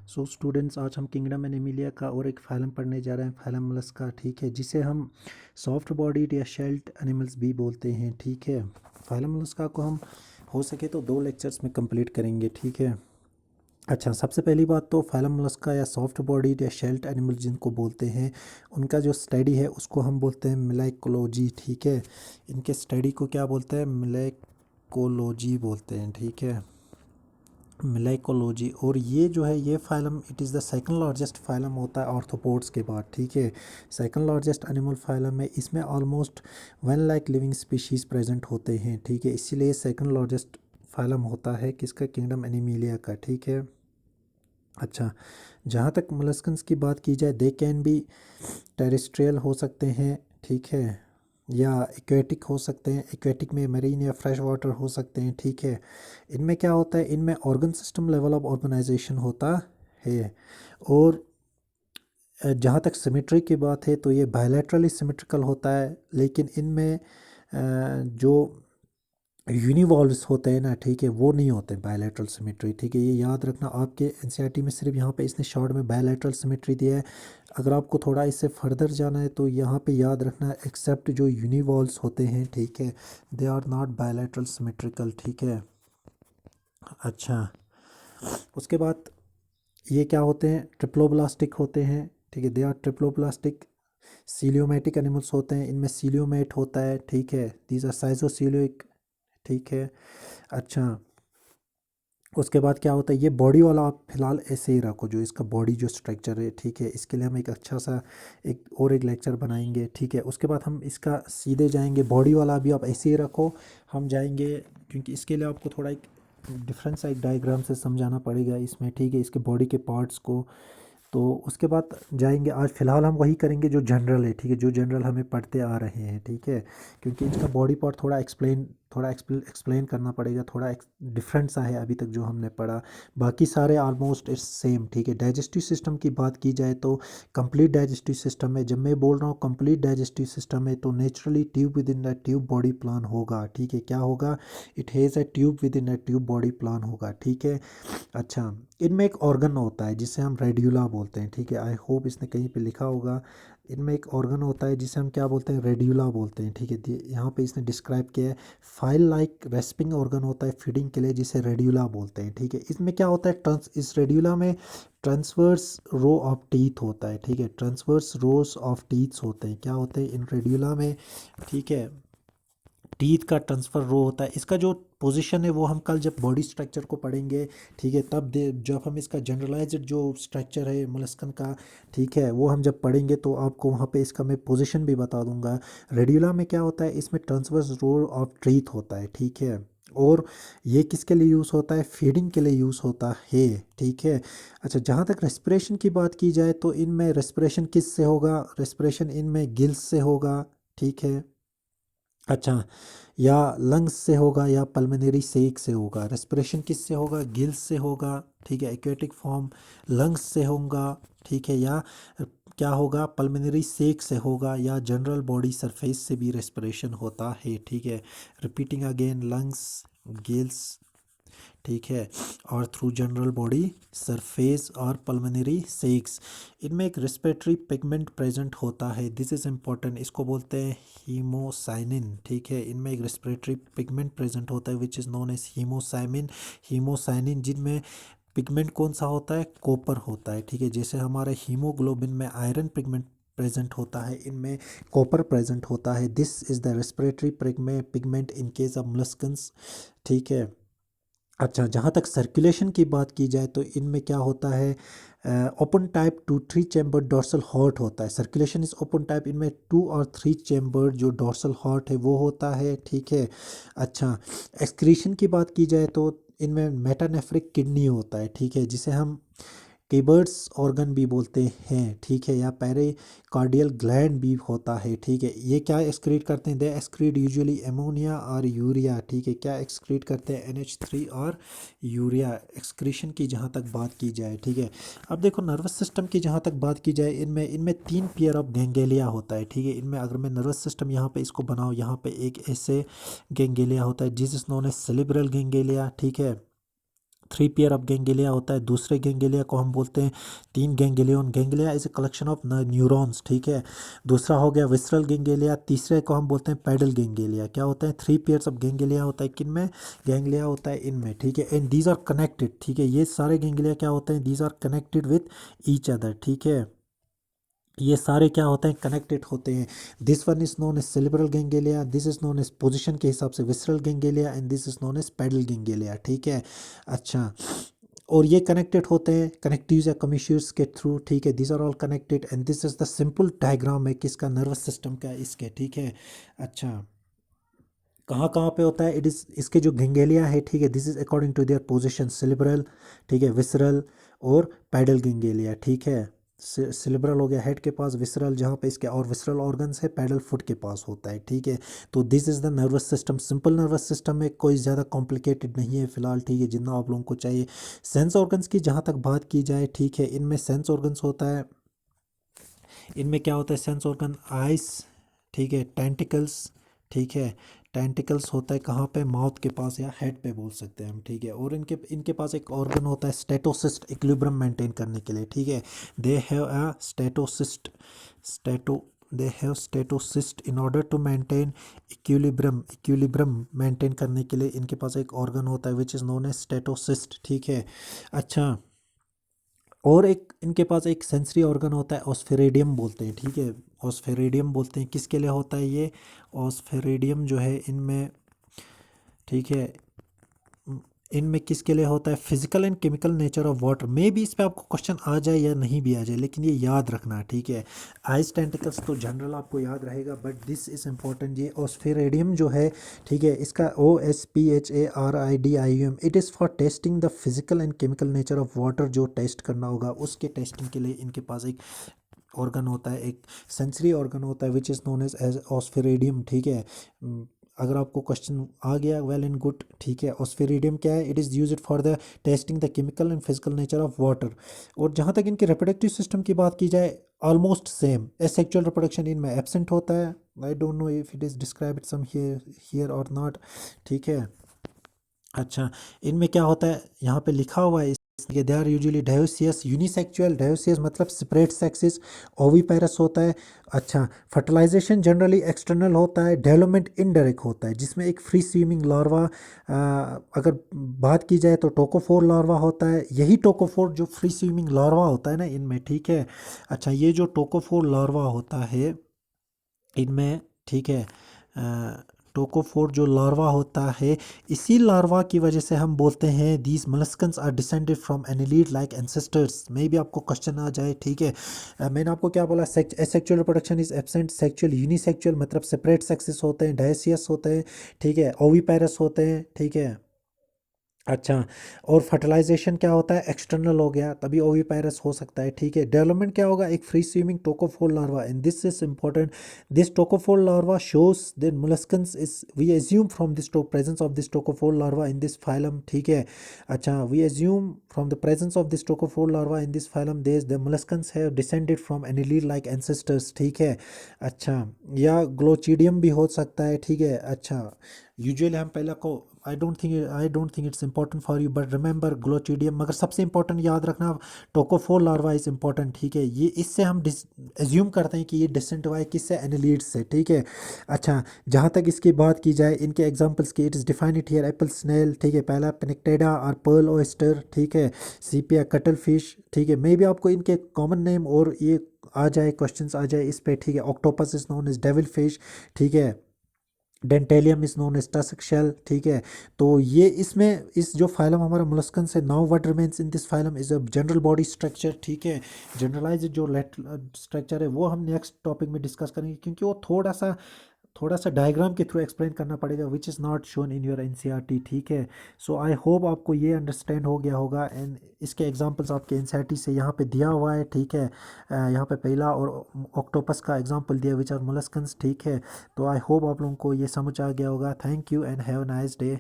So students, आज हम kingdom Animalia का और एक फाइलम पढ़ने जा रहे हैं, फाइलम मोलस्का। ठीक है, जिसे हम सॉफ्ट बॉडीड या शेल्ड एनिमल्स भी बोलते हैं। ठीक है, फाइलम मोलस्का को हम हो सके तो 2 लेक्चर्स में कंप्लीट करेंगे। ठीक है। अच्छा, सबसे पहली बात तो फाइलम मोलस्का या सॉफ्ट बॉडीड या शेल्ड एनिमल जिनको बोलते हैं, उनका जो स्टडी है उसको हम बोलते हैं मिलाइकोलॉजी। ठीक है, इनके स्टडी को क्या बोलते हैं? मिलाइकोलॉजी बोलते हैं। ठीक है, मिलाइकोलॉजी। और ये जो है ये phylum it is the second largest phylum होता है आर्थ्रोपोड्स के बाद। ठीक है, सेकंड लार्जेस्ट एनिमल फाइलम है। इसमें almost 1 lakh living species present होते हैं। ठीक है, इसीलिए सेकंड लार्जेस्ट फाइलम होता है किसका? किंगडम एनिमिलिया का। ठीक है। अच्छा, जहाँ तक मोलस्कन्स की बात की जाए, दे कैन बी टेरेस्ट्रियल हो सकते हैं। ठीक है, या एक्वेटिक हो सकते हैं। एक्वेटिक में मरीन या फ्रेश वाटर हो सकते हैं। ठीक है, इनमें क्या होता है? इनमें organ system level of organization होता है। और जहाँ तक सिमेट्री की बात है तो ये बायलैटरली सिमेट्रिकल होता है, लेकिन इनमें जो यूनिवॉल्व्स होते हैं ना, ठीक है, वो नहीं होते बायलैटरल सिमेट्री। ठीक है, ये याद रखना। आपके एनसीईआरटी में सिर्फ यहाँ पे इसने शॉर्ट में बायलैटरल सिमेट्री दिया है। अगर आपको थोड़ा इससे फर्दर जाना है तो यहाँ पे याद रखना, एक्सेप्ट जो यूनिवॉल्व्स होते हैं, ठीक है, they are not bilateral symmetrical. ठीक है। अच्छा, उसके बाद ये क्या होते हैं? ट्रिप्लोब्लास्टिक होते हैं। ठीक है, दे आर ट्रिप्लोब्लास्टिक। सीलियोमेटिक एनिमल्स होते हैं, इनमें सीलियोमेट होता है। ठीक है, दीज आर साइजोसीलिक। ठीक है। अच्छा, उसके बाद क्या होता है? ये बॉडी वाला आप फिलहाल ऐसे ही रखो, जो इसका बॉडी जो स्ट्रक्चर है। ठीक है, इसके लिए हम एक अच्छा सा एक लेक्चर बनाएंगे। ठीक है, उसके बाद हम इसका सीधे जाएंगे। बॉडी वाला भी आप ऐसे ही रखो। हम जाएंगे, क्योंकि इसके लिए आपको थोड़ा एक डिफरेंट सा एक डायग्राम से समझाना पड़ेगा इसमें। ठीक है, इसके बॉडी के पार्ट्स को। तो उसके बाद जाएंगे। आज फ़िलहाल हम वही करेंगे जो जनरल है। ठीक है, जो जनरल हमें पढ़ते आ रहे हैं। ठीक है, क्योंकि इसका बॉडी पार्ट थोड़ा एक्सप्लेन करना पड़ेगा। थोड़ा डिफरेंट सा है अभी तक जो हमने पढ़ा। बाकी सारे ऑलमोस्ट इट्स सेम। ठीक है, डाइजेस्टिव सिस्टम की बात की जाए तो कंप्लीट डाइजेस्टिव सिस्टम है। जब मैं बोल रहा हूँ कंप्लीट डाइजेस्टिव सिस्टम है तो naturally tube with in the tube body plan होगा। ठीक है, क्या होगा? It has a tube with in a tube body plan होगा। ठीक है। अच्छा, इनमें एक ऑर्गन होता है जिसे हम रेड्यूला बोलते हैं। ठीक है, आई होप इसने कहीं पे लिखा होगा। इनमें एक ऑर्गन होता है जिसे हम क्या बोलते हैं? रेड्यूला बोलते हैं। ठीक है, यहाँ पे इसने डिस्क्राइब किया है। फाइल लाइक रेस्पिंग ऑर्गन होता है फीडिंग के लिए, जिसे रेड्यूला बोलते हैं। ठीक है, इसमें क्या होता है? इस रेड्यूला में ट्रांसवर्स रो ऑफ टीथ होता है। ठीक है, ट्रांसवर्स रोज ऑफ टीथ्स होते हैं। क्या होते हैं इन रेड्यूला में? ठीक है, टीथ का ट्रांसफ़र रो होता है। इसका जो पोजीशन है वो हम कल जब बॉडी स्ट्रक्चर को पढ़ेंगे, ठीक है, तब दे जब हम इसका जनरलाइज्ड जो स्ट्रक्चर है मोलस्कन का, ठीक है, वो हम जब पढ़ेंगे तो आपको वहाँ पे इसका मैं पोजीशन भी बता दूंगा। रेड्यूला में क्या होता है? इसमें ट्रांसवर्स रो ऑफ टीथ होता है। ठीक है, और ये किसके लिए यूज़ होता है? फीडिंग के लिए यूज़ होता है। ठीक है। अच्छा, जहाँ तक रेस्पिरेशन की बात की जाए तो इनमें रेस्पिरेशन किस से होगा? रेस्पिरेशन इनमें गिल्स से होगा। ठीक है। अच्छा, या लंग्स से होगा या पल्मोनरी सेक से होगा। रेस्पिरेशन किस से होगा? गिल्स से होगा। ठीक है, एक्वेटिक फॉर्म लंग्स से होगा। ठीक है, या क्या होगा? पल्मोनरी सेक से होगा, या जनरल बॉडी सरफेस से भी रेस्पिरेशन होता है। ठीक है, रिपीटिंग अगेन, लंग्स, गिल्स, ठीक है, और थ्रू जनरल बॉडी सरफेस और पल्मोनरी सेक्स। इनमें एक रेस्पिरेटरी पिगमेंट प्रेजेंट होता है, दिस इज़ इम्पॉर्टेंट, इसको बोलते हैं हीमोसाइनिन। ठीक है, इनमें एक रेस्पिरेटरी पिगमेंट प्रेजेंट होता है which is known as hemocyanin. Hemocyanin जिनमें पिगमेंट कौन सा होता है? कॉपर होता है। ठीक है, जैसे हमारे हीमोग्लोबिन में आयरन पिगमेंट प्रेजेंट होता है, इनमें कॉपर प्रेजेंट होता है। This is the respiratory pigment in case of molluscans. ठीक है। अच्छा, जहाँ तक सर्कुलेशन की बात की जाए तो इनमें क्या होता है? ओपन टाइप 2-3 चैम्बर डोर्सल हॉर्ट होता है। सर्कुलेशन इज ओपन टाइप, इनमें 2 और 3 चैम्बर जो डोर्सल हॉर्ट है वो होता है। ठीक है। अच्छा, एक्सक्रीशन की बात की जाए तो इनमें मेटानेफ्रिक किडनी होता है। ठीक है, जिसे हम केबर्ड्स ऑर्गन भी बोलते हैं। ठीक है, या पेरिकार्डियल ग्लैंड भी होता है। ठीक है, ये क्या एक्सक्रीट करते हैं? दे एक्सक्रीट यूजुअली एमोनिया और यूरिया। ठीक है, क्या एक्सक्रीट करते हैं? NH3 और यूरिया। एक्सक्रीशन की जहाँ तक बात की जाए, ठीक है। अब देखो, नर्वस सिस्टम की जहाँ तक बात की जाए, इनमें इनमें 3 पेयर ऑफ गेंगेलिया होता है। ठीक है, इनमें अगर मैं नर्वस सिस्टम यहाँ पे इसको बनाऊँ, यहाँ पे एक ऐसे गेंगेलिया होता है जिस इज नोन एज सेलिब्रल गेंगेलिया। ठीक है, थ्री पेयर ऑफ गैंग्लिया होता है। दूसरे गैंग्लिया को हम बोलते हैं तीन ganglion. Ganglia is a collection of neurons, ठीक है। दूसरा हो गया विसरल गैंग्लिया। तीसरे को हम बोलते हैं पैडल गैंग्लिया। क्या होता है? थ्री पेयर्स ऑफ गैंग्लिया होता है किन में? गैंग्लिया होता है इनमें, ठीक है। एंड दीज आर कनेक्टेड, ठीक है। ये सारे गैंग्लिया क्या होते हैं? These are connected with each other, ठीक है। ये सारे क्या होते हैं? कनेक्टेड होते हैं। This one is known as cerebral ganglia, this is known as position के हिसाब से visceral ganglia, and this is known as pedal ganglia, ठीक है। अच्छा, और ये कनेक्टेड होते हैं कनेक्टिव्स या कमिश्यूर्स के थ्रू, ठीक है। This are all connected and this is the simple diagram है किसका? नर्वस सिस्टम का, इसके, ठीक है। अच्छा, कहाँ कहाँ पे होता है? इट इज़ इसके जो गैंग्लिया है, ठीक है, this is according to their position, cerebral, ठीक है, विसरल और पैडल गैंग्लिया, ठीक है। सेलिब्रल हो गया हेड के पास, विसरल जहाँ पे इसके और विसरल ऑर्गन्स है, पैडल फुट के पास होता है, ठीक है। तो this is the nervous system. Simple nervous system में कोई ज़्यादा कॉम्प्लिकेटेड नहीं है फिलहाल, ठीक है, जितना आप लोगों को चाहिए। सेंस ऑर्गन्स की जहाँ तक बात की जाए, ठीक है, इनमें सेंस ऑर्गन्स होता है। इनमें क्या होता है? सेंस ऑर्गन, आइस, ठीक है, टेंटिकल्स, ठीक है। टेंटिकल्स होता है कहाँ पे? माउथ के पास या हेड पे बोल सकते हैं हम, ठीक है। और इनके इनके पास एक ऑर्गन होता है स्टेटोसिस्ट, इक्विलिब्रियम मेंटेन करने के लिए, ठीक है। They have a statocyst, stato they have statocyst in order to maintain equilibrium maintain करने के लिए इनके पास एक ऑर्गन होता है which is known as statocyst, ठीक है। अच्छा, और एक इनके पास एक सेंसरी ऑर्गन होता है, ऑस्फेरेडियम बोलते हैं, ठीक है। ऑस्फेरेडियम बोलते हैं, किसके लिए होता है ये? ऑस्फेरेडियम जो है इनमें, ठीक है, इनमें किसके लिए होता है? Physical and chemical nature of water. मे भी इस पे आपको क्वेश्चन आ जाए या नहीं भी आ जाए, लेकिन ये याद रखना, ठीक है। आइस टेंटिकल्स तो जनरल आपको याद रहेगा, बट दिस इज इम्पॉर्टेंट। ये ऑस्फेरेडियम जो है, ठीक है, इसका OSPHARIDIUM, it is for testing the physical and chemical nature of water. जो टेस्ट करना होगा उसके टेस्टिंग के लिए इनके पास एक ऑर्गन होता है, एक सेंसरी ऑर्गन होता है विच इज़ नोन एज ऑस्फेरेडियम, ठीक है। अगर आपको क्वेश्चन आ गया, वेल एंड गुड, ठीक है। ऑस्फेरेडियम क्या है? It is used for the testing the chemical and physical nature of water. और जहाँ तक इनके रिप्रोडक्टिव सिस्टम की बात की जाए, ऑलमोस्ट सेम। एसेक्सुअल रिप्रोडक्शन इनमें एब्सेंट होता है। I don't know if it is described some here और नॉट, ठीक है। अच्छा, इनमें क्या होता है? यहाँ पे लिखा हुआ है इसलिए they are usually dioecious, unisexual. Dioecious मतलब सेपरेट सेक्सेस। ओविपेरस होता है। अच्छा, फर्टिलाइजेशन जनरली एक्सटर्नल होता है। डेवलपमेंट इनडायरेक्ट होता है, जिसमें एक फ्री स्विमिंग लार्वा, अगर बात की जाए तो टोकोफोर लार्वा होता है। यही टोकोफोर जो फ्री स्विमिंग लार्वा होता है ना इनमें, ठीक है। अच्छा, ये जो टोकोफोर लार्वा होता है इनमें, ठीक है, टोकोफोर जो लार्वा होता है, इसी लार्वा की वजह से हम बोलते हैं these molluscans are descended from annelid like ancestors. में भी आपको क्वेश्चन आ जाए, ठीक है। मैंने आपको क्या बोला? Asexual reproduction is absent. Sexual unisexual मतलब सेपरेट सेक्सेस होते हैं, डायसियस होते हैं, ठीक है, ओविपेरस होते हैं, ठीक है। अच्छा, और फर्टिलाइजेशन क्या होता है? एक्सटर्नल हो गया, तभी ओविपायरस हो सकता है, ठीक है। डेवलपमेंट क्या होगा? एक free swimming trochophore larva, and this is important. This trochophore larva shows the molluscans is we assume from this presence of this trochophore larva in this phylum, ठीक है। अच्छा, we assume from the presence of this trochophore larva in this phylum these the molluscans have descended from annelid like ancestors, ठीक है। अच्छा, या glochidium भी हो सकता है, ठीक है। अच्छा, यूजुअली हम पहले को I don't think it's important for you, but remember glochidium. मगर सबसे इंपॉर्टेंट याद रखना, टोकोफोर लार्वा इज इंपॉर्टेंट, ठीक है। ये इससे हम एज्यूम करते हैं कि ये डिसेंट हुआ है किससे? एनिलीड्स से, ठीक है। अच्छा, जहाँ तक इसकी बात की जाए इनके एग्जांपल्स की, it is define it here apple snail, ठीक है, पहला पेनिक्टेडा और पर्ल ओयस्टर, ठीक है, सीपिया कटल फिश, ठीक है। मे भी आपको इनके कॉमन नेम और ये आ जाए, क्वेश्चंस आ जाए इस पे, ठीक है। Octopus is known as devil fish, ठीक है। Dentalium is known as tusk shell, ठीक है। तो ये इसमें इस जो फाइलम हमारा मोलस्कन से, now what remains in this phylum is a general body structure, ठीक है। जनरलाइज जो स्ट्रक्चर है वो हम नेक्स्ट टॉपिक में डिस्कस करेंगे, क्योंकि वो थोड़ा सा डायग्राम के थ्रू एक्सप्लेन करना पड़ेगा which is not shown in your NCERT, ठीक है। सो आई होप आपको ये अंडरस्टैंड हो गया होगा, एंड इसके एग्जांपल्स आपके एनसीईआरटी से यहाँ पे दिया हुआ है, ठीक है। यहाँ पे पहला और ऑक्टोपस का एग्जांपल दिया विच आर मोलस्कन्स, ठीक है। तो आई होप आप लोगों को ये समझ आ गया होगा। Thank you and have a nice day.